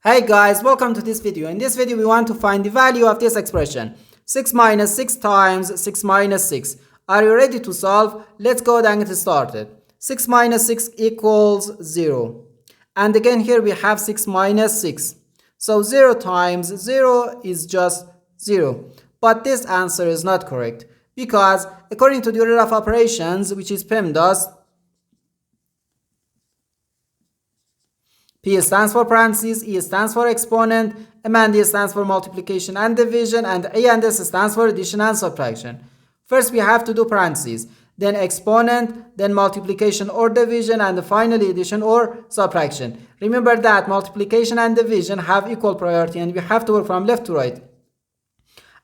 Hey guys, welcome to this video. In this video we want to find the value of this expression 6 minus 6 times 6 minus 6. Are you ready to solve? Let's go ahead and get started. 6 minus 6 equals 0. And again here we have 6 minus 6. So 0 times 0 is just 0. But this answer is not correct because according to the order of operations, which is PEMDAS, P stands for parentheses, E stands for exponent, M and D stands for multiplication and division, and A and S stands for addition and subtraction. First we have to do parentheses, then exponent, then multiplication or division, and finally addition or subtraction. Remember that multiplication and division have equal priority and we have to work from left to right.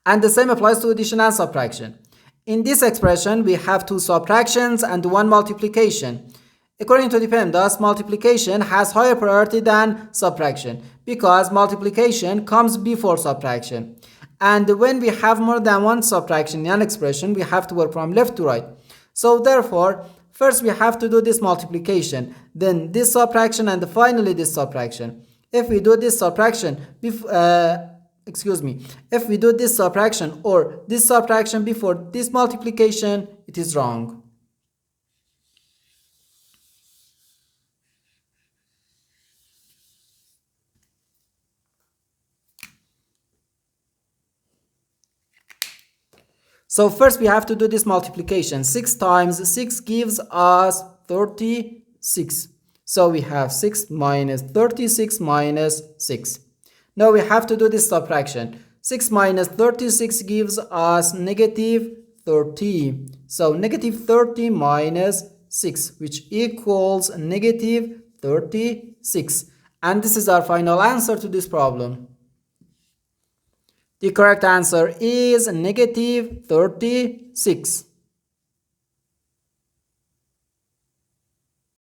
And the same applies to addition and subtraction. In this expression we have two subtractions and one multiplication. According to the PEMDAS, multiplication has higher priority than subtraction because multiplication comes before subtraction. And when we have more than one subtraction in an expression, we have to work from left to right. So therefore, first we have to do this multiplication, then this subtraction, and finally this subtraction. If we do this subtraction, if we do this subtraction or this subtraction before this multiplication, it is wrong. So first we have to do this multiplication. 6 times 6 gives us 36. So we have 6 minus 36 minus 6. Now we have to do this subtraction. 6 minus 36 gives us negative 30. So negative 30 minus 6, which equals negative 36. And this is our final answer to this problem. The correct answer is negative 36.